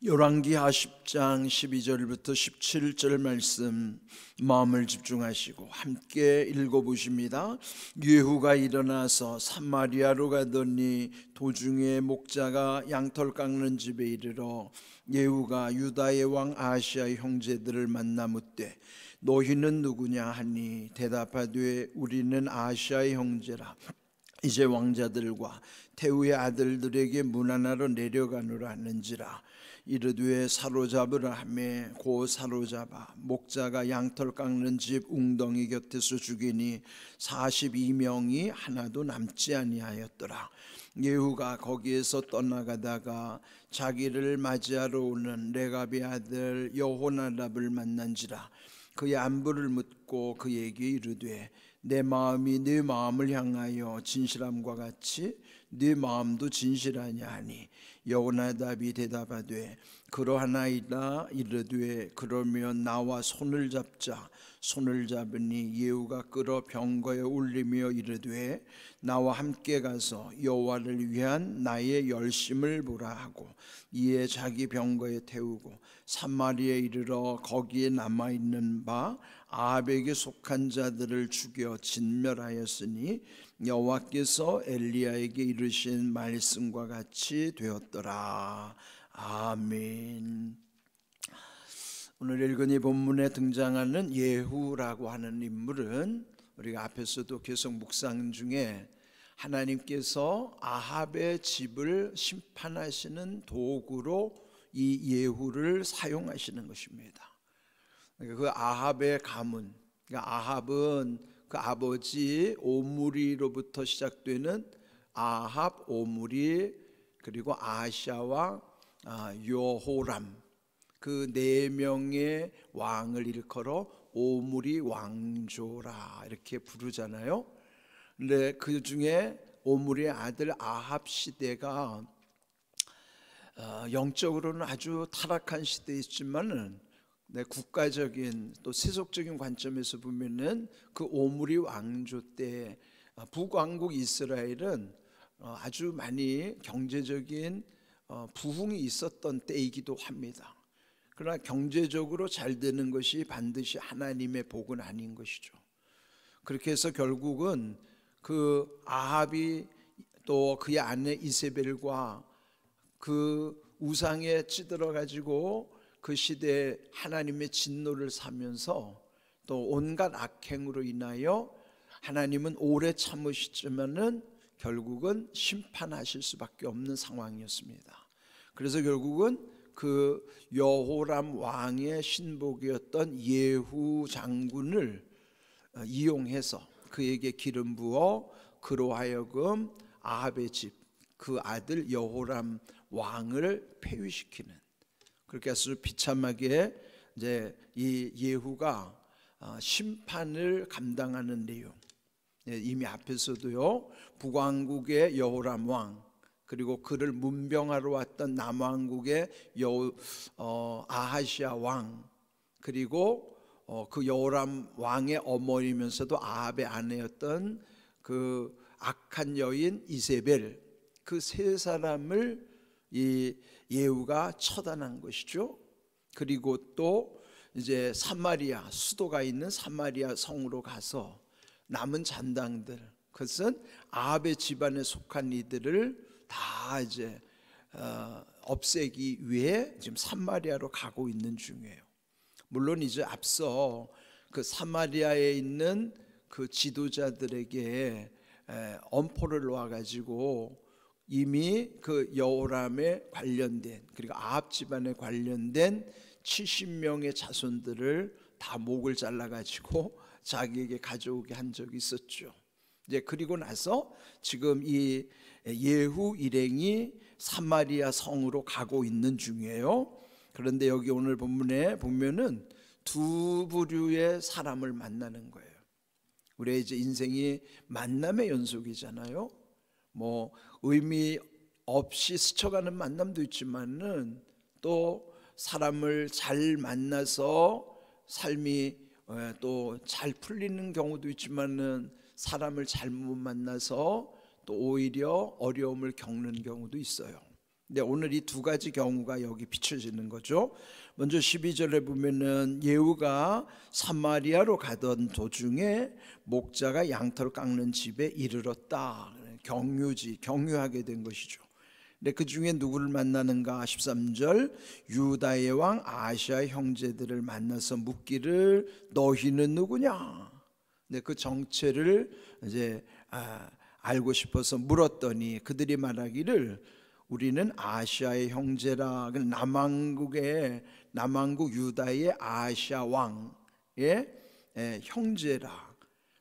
열왕기하 10장 12절부터 17절 말씀 마음을 집중하시고 함께 읽어보십니다. 예후가 일어나서 사마리아로 가더니 도중에 목자가 양털 깎는 집에 이르러 예후가 유다의 왕 아하시아의 형제들을 만나 묻되 너희는 누구냐 하니 대답하되 우리는 아하시아의 형제라. 이제 왕자들과 태후의 아들들에게 문하나로 내려가노라 하는지라. 이르되 사로잡으라 하매 고 사로잡아 목자가 양털 깎는 집 웅덩이 곁에서 죽이니 42명이 하나도 남지 아니하였더라. 예후가 거기에서 떠나가다가 자기를 맞이하러 오는 레갑의 아들 여호나답을 만난지라. 그의 안부를 묻고 그에게 이르되 내 마음이 네 마음을 향하여 진실함과 같이 네 마음도 진실하냐 하니 여호나답이 대답하되 그러하나이다. 이르되 그러면 나와 손을 잡자. 손을 잡으니 예후가 끌어 병거에 올리며 이르되 나와 함께 가서 여호와를 위한 나의 열심을 보라 하고 이에 자기 병거에 태우고 사마리아에 이르러 거기에 남아있는 바 아합에게 속한 자들을 죽여 진멸하였으니 여호와께서 엘리야에게 이르신 말씀과 같이 되었더라. 아멘. 오늘 읽은 이 본문에 등장하는 예후라고 하는 인물은 우리가 앞에서도 계속 묵상 중에 하나님께서 아합의 집을 심판하시는 도구로 이 예후를 사용하시는 것입니다. 그 아합의 가문, 그러니까 아합은 그 아버지 오므리로부터 시작되는 아합, 오므리, 그리고 아하시아와 여호람, 그 네 명의 왕을 일컬어 오므리 왕조라 이렇게 부르잖아요. 근데 그 중에 오므리의 아들 아합 시대가 영적으로는 아주 타락한 시대였지만은 국가적인 또 세속적인 관점에서 보면은 그 오므리 왕조 때 북왕국 이스라엘은 아주 많이 경제적인 부흥이 있었던 때이기도 합니다. 그러나 경제적으로 잘 되는 것이 반드시 하나님의 복은 아닌 것이죠. 그렇게 해서 결국은 그 아합이 또 그의 아내 이세벨과 그 우상에 찌들어 가지고 그 시대에 하나님의 진노를 사면서 또 온갖 악행으로 인하여 하나님은 오래 참으시지만은 결국은 심판하실 수밖에 없는 상황이었습니다. 그래서 결국은 그 여호람 왕의 신복이었던 예후 장군을 이용해서 그에게 기름 부어 그로 하여금 아합의 집, 그 아들 여호람 왕을 폐위시키는, 그렇게 해서 비참하게 이제 이 예후가 심판을 감당하는 내용. 이미 앞에서도요, 북왕국의 여호람 왕, 그리고 그를 문병하러 왔던 남왕국의 아하시아 왕, 그리고 그 여호람 왕의 어머니면서도 아합의 아내였던 그 악한 여인 이세벨, 그 세 사람을 이 예후가 처단한 것이죠. 그리고 또 이제 사마리아, 수도가 있는 사마리아 성으로 가서 남은 잔당들, 그것은 아합의 집안에 속한 이들을 다 이제 없애기 위해 지금 사마리아로 가고 있는 중이에요. 물론 이제 앞서 그 사마리아에 있는 그 지도자들에게 엄포를 놓아가지고 이미 그 여호람에 관련된, 그리고 아합 집안에 관련된 70명의 자손들을 다 목을 잘라가지고 자기에게 가져오게 한 적이 있었죠. 이제 그리고 나서 지금 이 예후 일행이 사마리아 성으로 가고 있는 중이에요. 그런데 여기 오늘 본문에 보면은 두 부류의 사람을 만나는 거예요. 우리의 이제 인생이 만남의 연속이잖아요. 뭐 의미 없이 스쳐가는 만남도 있지만은 또 사람을 잘 만나서 삶이 또 잘 풀리는 경우도 있지만은 사람을 잘못 만나서 또 오히려 어려움을 겪는 경우도 있어요. 근데 오늘 이 두 가지 경우가 여기 비춰지는 거죠. 먼저 12절에 보면은 예후가 사마리아로 가던 도중에 목자가 양털 깎는 집에 이르렀다. 경유하게 된 것이죠. 근데 그 중에 누구를 만나는가? 13절 유다의 왕 아하시아의 형제들을 만나서 묻기를 너희는 누구냐? 근데 그 정체를 이제 알고 싶어서 물었더니 그들이 말하기를 우리는 아하시아의 형제라. 남왕국 유다의 아하시아 왕의 형제라.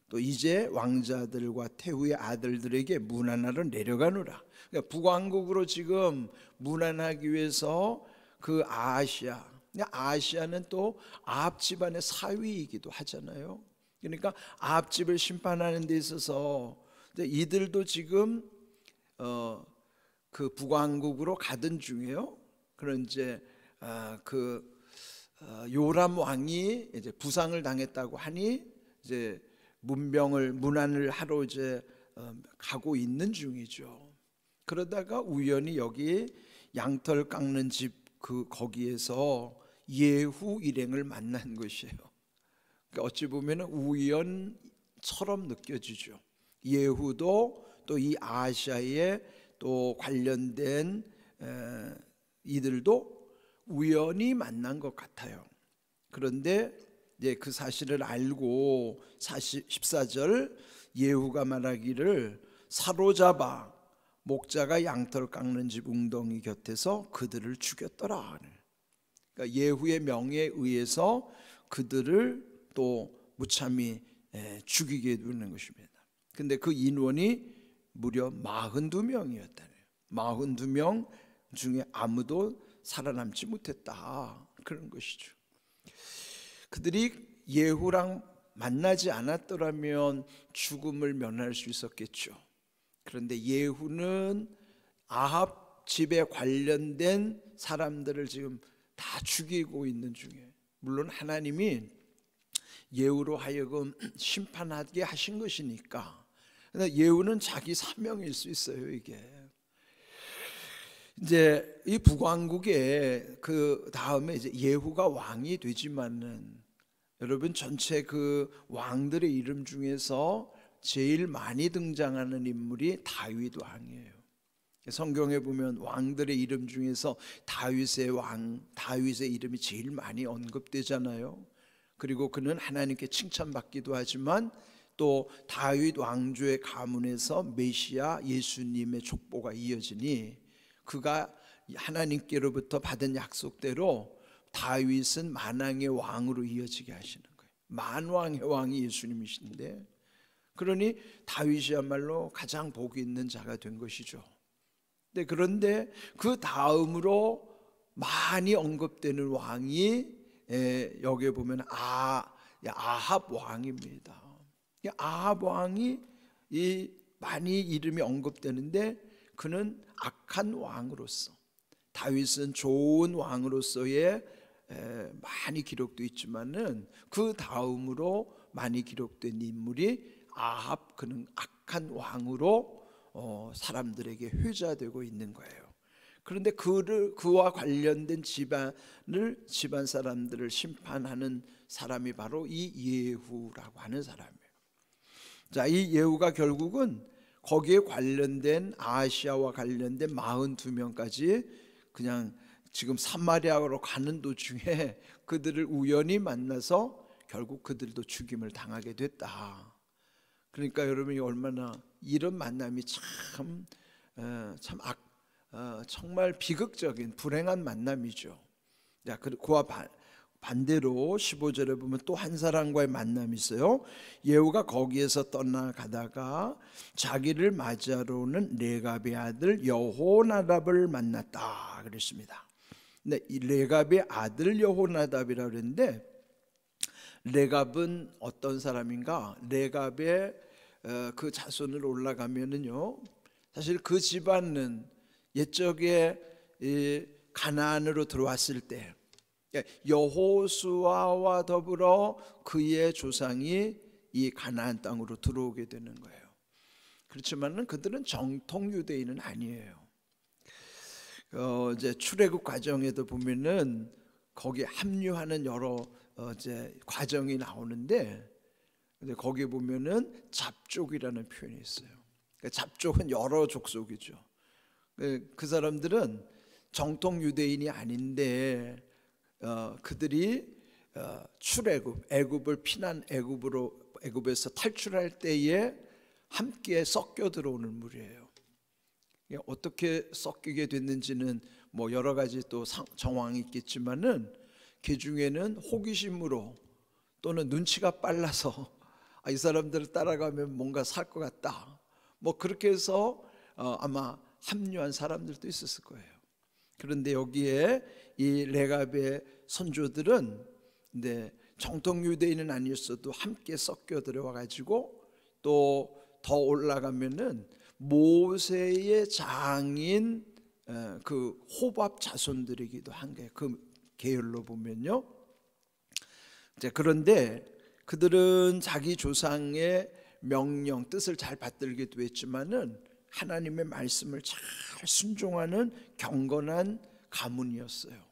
또 이제 왕자들과 태후의 아들들에게 문안하러 내려가노라. 그러니까 북왕국으로 지금 문안하기 위해서 그 아하시아는 또 아합 집안의 사위이기도 하잖아요. 그러니까 아합 집을 심판하는 데 있어서 이들도 지금 그 북왕국으로 가던 중이에요. 그런 이제 요람 왕이 이제 부상을 당했다고 하니 이제 문안을 하러 이제 가고 있는 중이죠. 그러다가 우연히 여기 양털 깎는 집 거기에서 예후 일행을 만난 것이에요. 그러니까 어찌 보면 우연처럼 느껴지죠. 예후도 또 이 아하시아에 또 관련된 이들도 우연히 만난 것 같아요. 그런데 이제 그 사실을 알고 14절 예후가 말하기를 사로잡아 목자가 양털 깎는 집 웅덩이 곁에서 그들을 죽였더라. 그러니까 예후의 명에 의해서 그들을 또 무참히 죽이게 되는 것입니다. 근데 그 인원이 무려 42명이었다네요. 42명 중에 아무도 살아남지 못했다. 그런 것이죠. 그들이 예후랑 만나지 않았더라면 죽음을 면할 수 있었겠죠. 그런데 예후는 아합 집에 관련된 사람들을 지금 다 죽이고 있는 중에, 물론 하나님이 예후로 하여금 심판하게 하신 것이니까. 근데 예후는 자기 사명일 수 있어요. 이게 이제 이 북왕국에 그 다음에 이제 예후가 왕이 되지만은 여러분 전체 그 왕들의 이름 중에서 제일 많이 등장하는 인물이 다윗 왕이에요. 성경에 보면 왕들의 이름 중에서 다윗의 이름이 제일 많이 언급되잖아요. 그리고 그는 하나님께 칭찬받기도 하지만 또 다윗 왕조의 가문에서 메시아 예수님의 족보가 이어지니 그가 하나님께로부터 받은 약속대로 다윗은 만왕의 왕으로 이어지게 하시는 거예요. 만왕의 왕이 예수님이신데, 그러니 다윗이야말로 가장 복이 있는 자가 된 것이죠. 그런데 그 다음으로 많이 언급되는 왕이 여기에 보면 아합 왕입니다. 아합 왕이 많이 이름이 언급되는데 그는 악한 왕으로서, 다윗은 좋은 왕으로서의 많이 기록되어 있지만은 그 다음으로 많이 기록된 인물이 아합, 그는 악한 왕으로 사람들에게 회자되고 있는 거예요. 그런데 그와 관련된 집안 사람들을 심판하는 사람이 바로 이 예후라고 하는 사람이에요. 자, 이 예후가 결국은 거기에 관련된 아하시아와 관련된 42명까지 그냥 지금 사마리아로 가는 도중에 그들을 우연히 만나서 결국 그들도 죽임을 당하게 됐다. 그러니까 여러분이 얼마나 이런 만남이 정말 비극적인 불행한 만남이죠. 그와 반대로 15절에 보면 또 한 사람과의 만남이 있어요. 예후가 거기에서 떠나가다가 자기를 맞이하러 오는 레갑의 아들 여호나답을 만났다 그랬습니다. 근데 이 레갑의 아들 여호나답이라고 그랬는데, 레갑은 어떤 사람인가? 레갑의 그 자손을 올라가면은요, 사실 그 집안은 옛적에 가나안으로 들어왔을 때 여호수아와 더불어 그의 조상이 이 가나안 땅으로 들어오게 되는 거예요. 그렇지만은 그들은 정통 유대인은 아니에요. 이제 출애굽 과정에도 보면은 거기에 합류하는 여러 이제 과정이 나오는데, 근데 거기 보면은 잡족이라는 표현이 있어요. 그러니까 잡족은 여러 족속이죠. 그 사람들은 정통 유대인이 아닌데 그들이 출애굽, 애굽을 피난 애굽에서 탈출할 때에 함께 섞여 들어오는 무리예요. 어떻게 섞이게 됐는지는 뭐 여러 가지 또 정황이 있겠지만은 그 중에는 호기심으로 또는 눈치가 빨라서 이 사람들을 따라가면 뭔가 살 것 같다, 뭐 그렇게 해서 아마 합류한 사람들도 있었을 거예요. 그런데 여기에 이 레갑의 선조들은 정통 유대인은 아니었어도 함께 섞여 들어와 가지고 또 더 올라가면은 모세의 장인 그 호밥 자손들이기도 한 게 그 계열로 보면요. 그런데 그들은 자기 조상의 명령, 뜻을 잘 받들기도 했지만은 하나님의 말씀을 잘 순종하는 경건한 가문이었어요.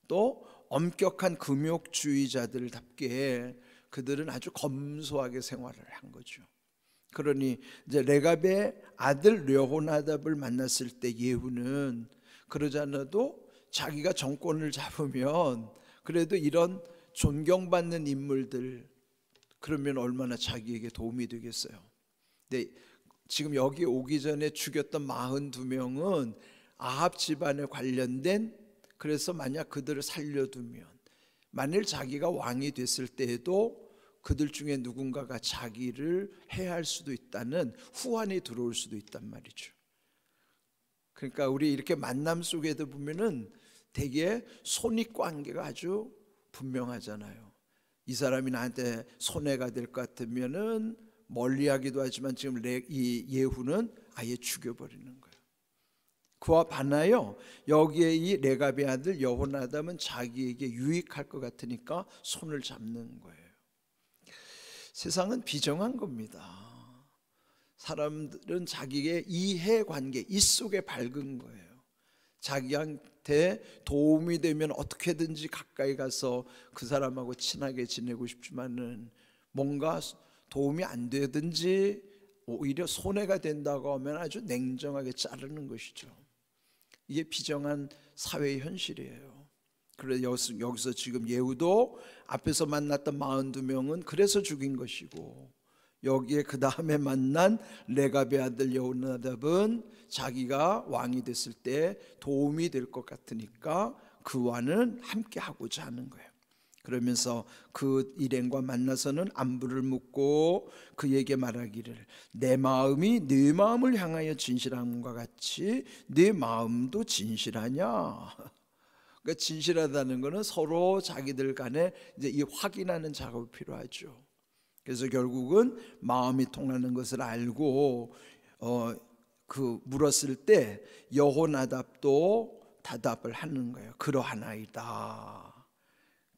또 엄격한 금욕주의자들답게 그들은 아주 검소하게 생활을 한 거죠. 그러니 이제 레갑의 아들 여호나답을 만났을 때 예후는 그러지 않아도 자기가 정권을 잡으면 그래도 이런 존경받는 인물들, 그러면 얼마나 자기에게 도움이 되겠어요. 근데 지금 여기 오기 전에 죽였던 42명은 아합 집안에 관련된, 그래서 만약 그들을 살려두면 만일 자기가 왕이 됐을 때에도 그들 중에 누군가가 자기를 해할 수도 있다는 후환이 들어올 수도 있단 말이죠. 그러니까 우리 이렇게 만남 속에도 보면은 되게 손익관계가 아주 분명하잖아요. 이 사람이 나한테 손해가 될 것 같으면은 멀리하기도 하지만 지금 이 예후는 아예 죽여버리는 거예요. 그와 반하여 여기에 이 레갑의 아들 여호나답은 자기에게 유익할 것 같으니까 손을 잡는 거예요. 세상은 비정한 겁니다. 사람들은 자기의 이해관계, 이 속에 밝은 거예요. 자기한테 도움이 되면 어떻게든지 가까이 가서 그 사람하고 친하게 지내고 싶지만은 뭔가 도움이 안 되든지 오히려 손해가 된다고 하면 아주 냉정하게 자르는 것이죠. 이게 비정한 사회의 현실이에요. 그래서 여기서 지금 예후도 앞에서 만났던 42명은 그래서 죽인 것이고, 여기에 그 다음에 만난 레갑의 아들 여호나답은 자기가 왕이 됐을 때 도움이 될 것 같으니까 그와는 함께 하고자 하는 거예요. 그러면서 그 일행과 만나서는 안부를 묻고 그에게 말하기를, 내 마음이 네 마음을 향하여 진실함과 같이 네 마음도 진실하냐. 그러니까 진실하다는 것은 서로 자기들 간에 이제 이 확인하는 작업이 필요하죠. 그래서 결국은 마음이 통하는 것을 알고 물었을 때 여호나답도 대답을 하는 거예요. 그러하나이다.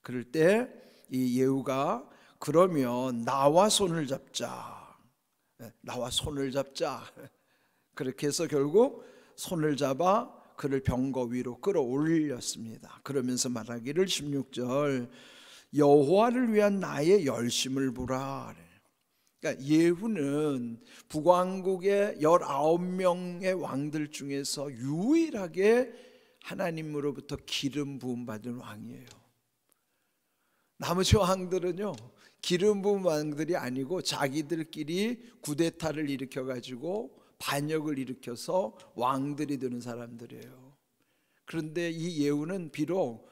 그럴 때 이 예후가 그러면 나와 손을 잡자. 나와 손을 잡자. 그렇게 해서 결국 손을 잡아 그를 병거 위로 끌어올렸습니다. 그러면서 말하기를 16절 여호와를 위한 나의 열심을 보라. 그러니까 예후는 북왕국의 19명의 왕들 중에서 유일하게 하나님으로부터 기름 부음 받은 왕이에요. 나머지 왕들은요, 기름 부음 왕들이 아니고 자기들끼리 쿠데타를 일으켜가지고 반역을 일으켜서 왕들이 되는 사람들이에요. 그런데 이 예후는 비록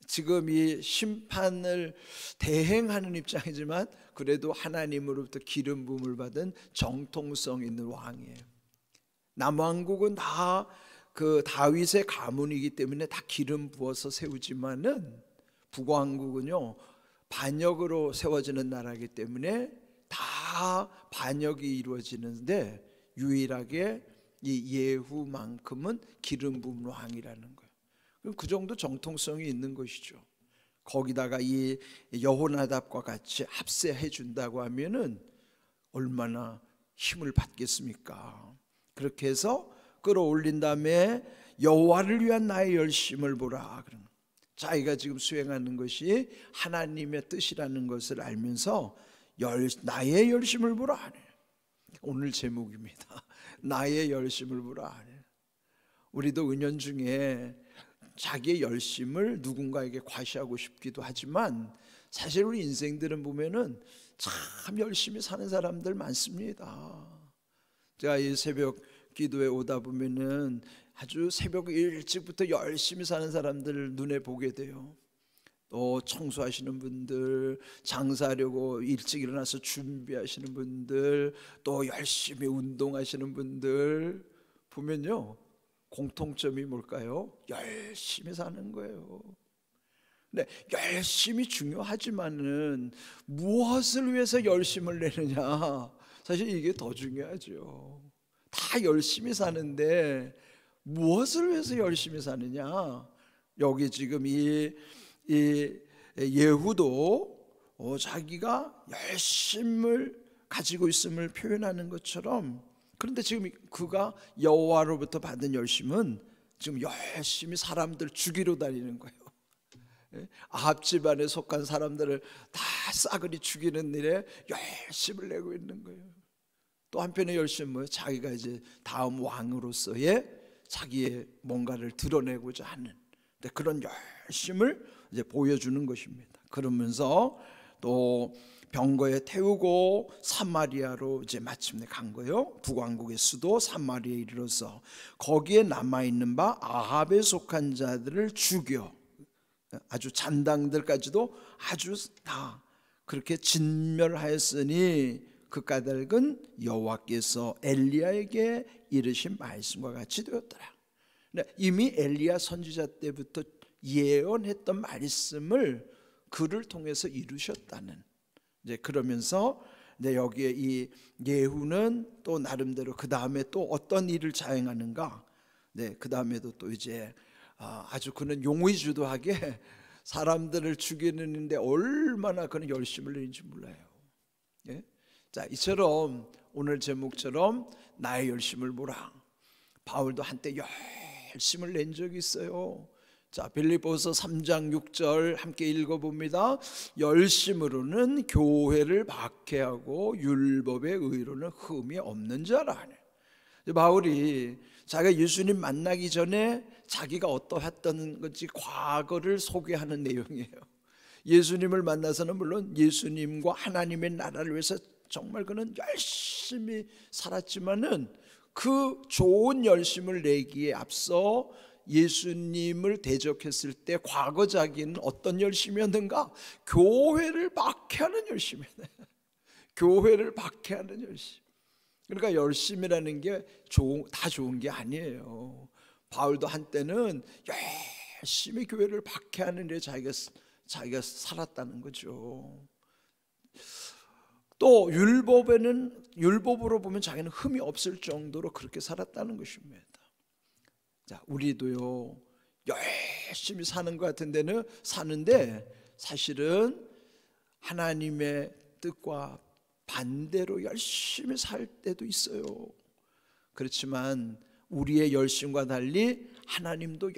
지금 이 심판을 대행하는 입장이지만 그래도 하나님으로부터 기름 부음을 받은 정통성 있는 왕이에요. 남왕국은 다 그 다윗의 가문이기 때문에 다 기름 부어서 세우지만은 북왕국은요, 반역으로 세워지는 나라이기 때문에 다 반역이 이루어지는데 유일하게 이 예후만큼은 기름 부은 왕이라는 거예요. 그 정도 정통성이 있는 것이죠. 거기다가 이 여호나답과 같이 합세해 준다고 하면은 얼마나 힘을 받겠습니까? 그렇게 해서 끌어올린 다음에 여호와를 위한 나의 열심을 보라. 자기가 지금 수행하는 것이 하나님의 뜻이라는 것을 알면서 나의 열심을 보라. 오늘 제목입니다. 나의 열심을 보라. 우리도 은연중에 자기의 열심을 누군가에게 과시하고 싶기도 하지만 사실 우리 인생들은 보면은 참 열심히 사는 사람들 많습니다. 제가 이 새벽 기도에 오다 보면은 아주 새벽 일찍부터 열심히 사는 사람들 눈에 보게 돼요. 또 청소하시는 분들, 장사하려고 일찍 일어나서 준비하시는 분들, 또 열심히 운동하시는 분들 보면요, 공통점이 뭘까요? 열심히 사는 거예요. 근데 열심히 중요하지만은 무엇을 위해서 열심을 내느냐, 사실 이게 더 중요하죠. 다 열심히 사는데 무엇을 위해서 열심히 사느냐? 여기 지금 이 예후도 자기가 열심을 가지고 있음을 표현하는 것처럼, 그런데 지금 그가 여호와로부터 받은 열심은 지금 열심히 사람들 죽이러 다니는 거예요. 아합 집안에 속한 사람들을 다 싸그리 죽이는 일에 열심을 내고 있는 거예요. 또 한편의 열심은 자기가 이제 다음 왕으로서의 자기의 뭔가를 드러내고자 하는 그런 열심을 이제 보여주는 것입니다. 그러면서 또 병거에 태우고 사마리아로 이제 마침내 간 거예요. 북왕국의 수도 사마리아에 이르러서 거기에 남아있는 바 아합에 속한 자들을 죽여 아주 잔당들까지도 아주 다 그렇게 진멸하였으니 그 까닭은 여호와께서 엘리야에게 이르신 말씀과 같이 되었더라. 이미 엘리야 선지자 때부터 예언했던 말씀을 그를 통해서 이루셨다는, 이제 그러면서 이제 여기에 이 예후는 또 나름대로 그 다음에 또 어떤 일을 자행하는가. 그 다음에도 또 이제 아주 그는 용의주도하게 사람들을 죽이는데 얼마나 그는 열심을 내는지 몰라요. 자, 이처럼 오늘 제목처럼 나의 열심을 보라. 바울도 한때 열심을 낸 적이 있어요. 자, 빌립보서 3장 6절 함께 읽어봅니다. 열심으로는 교회를 박해하고 율법의 의로는 흠이 없는 자라. 바울이 자기가 예수님 만나기 전에 자기가 어떠했던 건지 과거를 소개하는 내용이에요. 예수님을 만나서는 물론 예수님과 하나님의 나라를 위해서 정말 그는 열심히 살았지만은 그 좋은 열심을 내기에 앞서 예수님을 대적했을 때 과거 자기는 어떤 열심이었는가? 교회를 박해하는 열심이네. 교회를 박해하는 열심. 그러니까 열심이라는 게 다 좋은 게 아니에요. 바울도 한때는 열심히 교회를 박해하는 데 자기가 살았다는 거죠. 또 율법으로 보면 자기는 흠이 없을 정도로 그렇게 살았다는 것입니다. 자, 우리도요 열심히 사는 것 같은 데는 사는데 사실은 하나님의 뜻과 반대로 열심히 살 때도 있어요. 그렇지만 우리의 열심과 달리 하나님도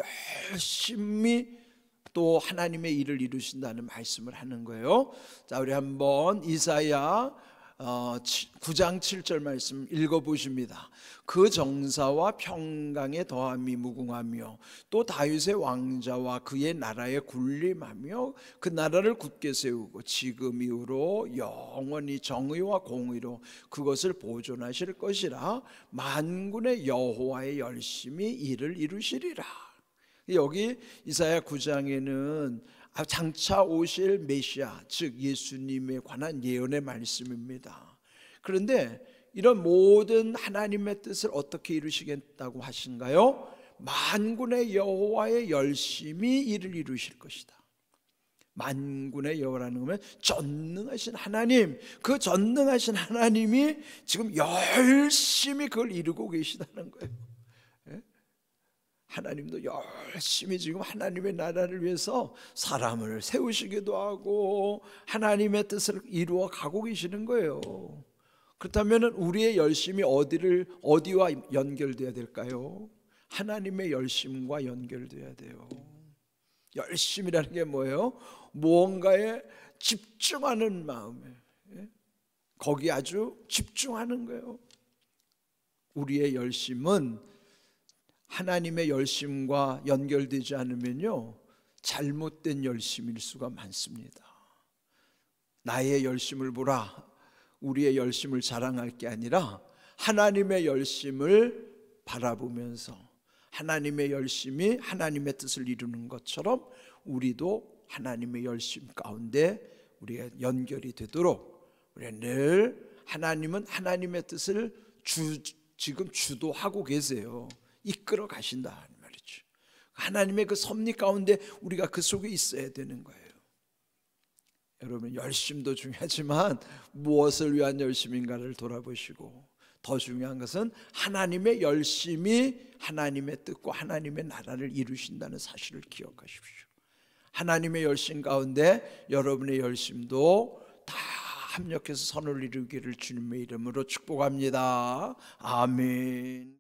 열심히 또 하나님의 일을 이루신다는 말씀을 하는 거예요. 자, 우리 한번 이사야 9장 7절 말씀 읽어보십니다. 그 정사와 평강에 더함이 무궁하며 또 다윗의 왕자와 그의 나라에 군림하며 그 나라를 굳게 세우고 지금 이후로 영원히 정의와 공의로 그것을 보존하실 것이라. 만군의 여호와의 열심히 이를 이루시리라. 여기 이사야 9장에는 장차 오실 메시아, 즉 예수님에 관한 예언의 말씀입니다. 그런데 이런 모든 하나님의 뜻을 어떻게 이루시겠다고 하신가요? 만군의 여호와의 열심히 이를 이루실 것이다. 만군의 여호와라는 거면 전능하신 하나님, 그 전능하신 하나님이 지금 열심히 그걸 이루고 계시다는 거예요. 하나님도 열심히 지금 하나님의 나라를 위해서 사람을 세우시기도 하고 하나님의 뜻을 이루어 가고 계시는 거예요. 그렇다면 우리의 열심이 어디와 연결되어야 될까요? 하나님의 열심과 연결돼야 돼요. 열심이라는 게 뭐예요? 무언가에 집중하는 마음에, 거기 아주 집중하는 거예요. 우리의 열심은 하나님의 열심과 연결되지 않으면요, 잘못된 열심일 수가 많습니다. 나의 열심을 보라, 우리의 열심을 자랑할 게 아니라 하나님의 열심을 바라보면서 하나님의 열심이 하나님의 뜻을 이루는 것처럼 우리도 하나님의 열심 가운데 우리가 연결이 되도록, 우리가 늘 하나님은 하나님의 뜻을 지금 주도하고 계세요. 이끌어 가신다 말이죠. 하나님의 그 섭리 가운데 우리가 그 속에 있어야 되는 거예요. 여러분, 열심도 중요하지만 무엇을 위한 열심인가를 돌아보시고, 더 중요한 것은 하나님의 열심이 하나님의 뜻과 하나님의 나라를 이루신다는 사실을 기억하십시오. 하나님의 열심 가운데 여러분의 열심도 다 합력해서 선을 이루기를 주님의 이름으로 축복합니다. 아멘.